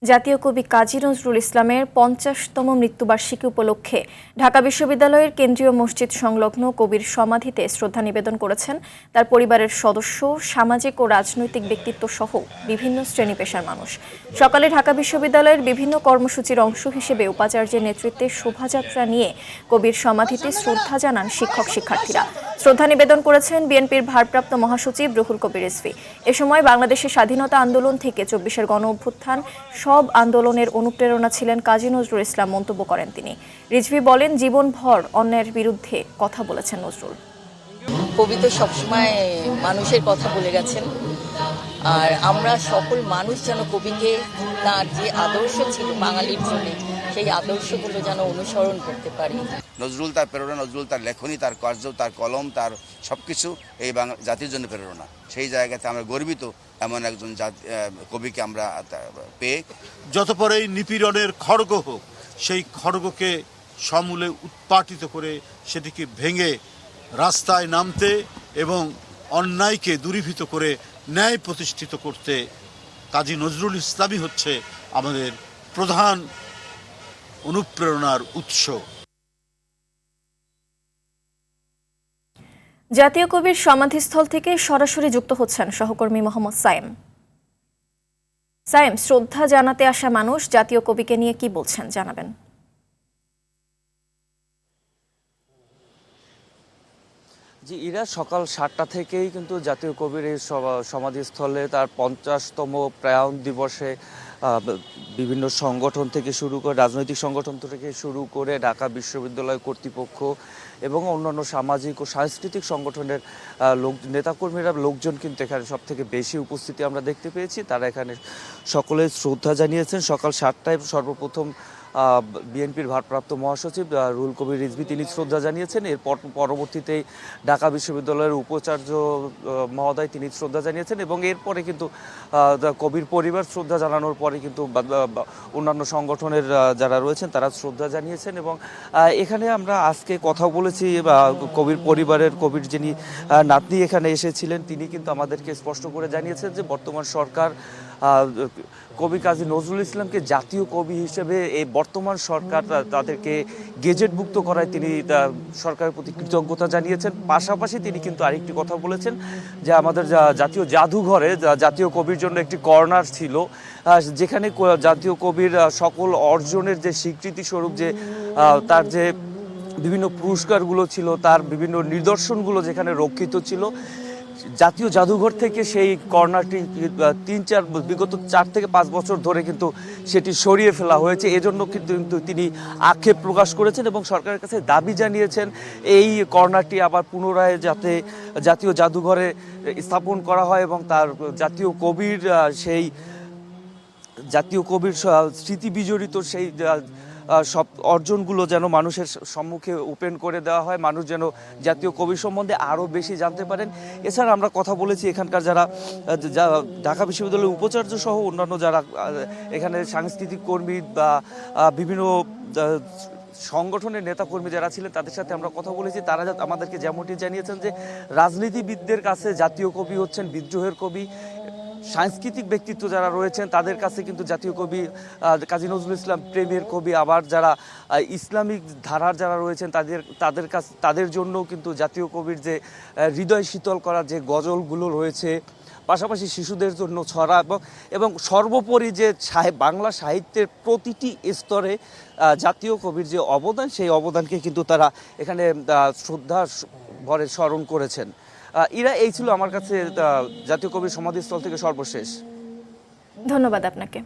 জাতীয় কবি কাজী নজরুল ইসলামের ৫০তম মৃত্যুবার্ষিকী উপলক্ষে ঢাকা বিশ্ববিদ্যালয়ের কেন্দ্রীয় মসজিদ সংলগ্ন কবির সমাধিতে শ্রদ্ধা নিবেদন করেছেন তার পরিবারের সদস্য, সামাজিক ও রাজনৈতিক ব্যক্তিত্ব সহ বিভিন্ন শ্রেণী পেশার মানুষ। সকালে ঢাকা বিশ্ববিদ্যালয়ের বিভিন্ন কর্মসূচির অংশ হিসেবে উপাচার্যের নেতৃত্বে শোভাযাত্রা নিয়ে কবির সমাধিতে শ্রদ্ধা জানান শিক্ষক-শিক্ষার্থীরা। শ্রদ্ধা নিবেদন করেছেন বিএনপির ভারপ্রাপ্ত মহাসচিব রুহুল কবির রিজভী। এ সময় বাংলাদেশের স্বাধীনতা আন্দোলন থেকে ২৪-এর গণ-অভ্যুত্থান সব আন্দোলনের অনুপ্রেরণা ছিলেন কাজী নজরুল ইসলাম মন্তব্য করেন তিনি। রিজভী বলেন, জীবনভর অন্যায়ের বিরুদ্ধে কথা বলেছেন নজরুল। কবি তো সবসময় মানুষের কথা বলে গেছেন, আর আমরা সকল মানুষ যেন কবিকে তার যে আদর্শ ছিল বাঙালির জন্য সেই আদর্শগুলো যেন অনুসরণ করতে পারি। নজরুল তার প্রেরণা, নজরুল তার লেখনী, তার কার্য, তার কলম, তার সবকিছু এই জাতির জন্য প্রেরণা। সেই জায়গাতে আমরা গর্বিত এমন একজন কবিকে আমরা পেয়ে। যত পরেই নিপীড়নের খড়গ হোক, সেই খড়গকে সমূলে উৎপাটিত করে সেটিকে ভেঙে রাস্তায় নামতে এবং অন্যায়কে দূরীভূত করে ন্যায় প্রতিষ্ঠিত করতে কাজী নজরুল ইসলামই হচ্ছে আমাদের প্রধান অনুপ্রেরণার উৎস। জাতীয় কবির সমাধিস্থল থেকে সরাসরি যুক্ত হচ্ছেন সহকর্মী মোহাম্মদ সায়েম। সায়েম, শ্রদ্ধা জানাতে আসা মানুষ জাতীয় কবিকে নিয়ে কি বলছেন জানাবেন। জি, এরা সকাল ৭টা থেকেই কিন্তু জাতীয় কবির এই সমাধিস্থলে তার ৫০তম প্রয়াণ দিবসে বিভিন্ন সংগঠন থেকে শুরু করে, রাজনৈতিক সংগঠন থেকে শুরু করে ঢাকা বিশ্ববিদ্যালয় কর্তৃপক্ষ এবং অন্যান্য সামাজিক ও সাংস্কৃতিক সংগঠনের নেতাকর্মীরা লোকজন কিন্তু এখানে সব থেকে বেশি উপস্থিতি আমরা দেখতে পেয়েছি। তারা এখানে সকলে শ্রদ্ধা জানিয়েছেন। সকাল ৭টায় সর্বপ্রথম বিএনপির ভারপ্রাপ্ত মহাসচিব রুহুল কবির রিজভী তিনি শ্রদ্ধা জানিয়েছেন। এরপর পরবর্তীতেই ঢাকা বিশ্ববিদ্যালয়ের উপাচার্য মহোদয় তিনি শ্রদ্ধা জানিয়েছেন এবং এরপরে কিন্তু কবির পরিবার শ্রদ্ধা জানানোর পরে কিন্তু অন্যান্য সংগঠনের যারা রয়েছেন তারা শ্রদ্ধা জানিয়েছেন। এবং এখানে আমরা আজকে কথা বলেছি কবির পরিবারের, কবির যিনি নাতনি এখানে এসেছিলেন তিনি কিন্তু আমাদেরকে স্পষ্ট করে জানিয়েছেন যে বর্তমান সরকার কবি কাজী নজরুল ইসলামকে জাতীয় কবি হিসেবে এই বর্তমান সরকার তাদেরকে গেজেটভুক্ত করায় তিনি সরকারের প্রতি কৃতজ্ঞতা জানিয়েছেন। পাশাপাশি তিনি কিন্তু আরেকটি কথা বলেছেন যে আমাদের জাতীয় জাদুঘরে জাতীয় কবির জন্য একটি কর্নার ছিল, যেখানে জাতীয় কবির সকল অর্জনের যে স্বীকৃতি স্বরূপ যে তার যে বিভিন্ন পুরস্কারগুলো ছিল, তার বিভিন্ন নিদর্শনগুলো যেখানে রক্ষিত ছিল, জাতীয় জাদুঘর থেকে সেই কর্নারটি বিগত ৪ থেকে ৫ বছর ধরে কিন্তু সেটি সরিয়ে ফেলা হয়েছে। এজন্য কিন্তু তিনি আক্ষেপ প্রকাশ করেছেন এবং সরকারের কাছে দাবি জানিয়েছেন এই কর্নারটি আবার পুনরায় যাতে জাতীয় জাদুঘরে স্থাপন করা হয় এবং তার জাতীয় কবির স্মৃতি বিজড়িত সেই সব অর্জনগুলো যেন মানুষের সম্মুখে ওপেন করে দেওয়া হয়, মানুষ যেন জাতীয় কবি সম্বন্ধে আরও বেশি জানতে পারেন। এছাড়া আমরা কথা বলেছি এখানকার যারা ঢাকা বিশ্ববিদ্যালয়ের উপাচার্য সহ অন্যান্য যারা এখানে সাংস্কৃতিক কর্মী বা বিভিন্ন সংগঠনের নেতাকর্মী যারা ছিলেন তাদের সাথে আমরা কথা বলেছি। তারা আমাদেরকে যেমনটি জানিয়েছেন যে রাজনীতিবিদদের কাছে জাতীয় কবি হচ্ছেন বিদ্রোহের কবি, সাংস্কৃতিক ব্যক্তিত্ব যারা রয়েছেন তাদের কাছে কিন্তু জাতীয় কবি কাজী নজরুল ইসলাম প্রেমের কবি, আবার যারা ইসলামিক ধারার যারা রয়েছেন তাদের জন্য কিন্তু জাতীয় কবির যে হৃদয় শীতল করার যে গজলগুলো রয়েছে, পাশাপাশি শিশুদের জন্য ছড়া এবং সর্বোপরি যে বাংলা সাহিত্যের প্রতিটি স্তরে জাতীয় কবির যে অবদান, সেই অবদানকে কিন্তু তারা এখানে শ্রদ্ধা ভরে স্মরণ করেছেন। এই ছিল আমার কাছে জাতীয় কবির সমাধিস্থল থেকে সর্বশেষ। ধন্যবাদ আপনাকে।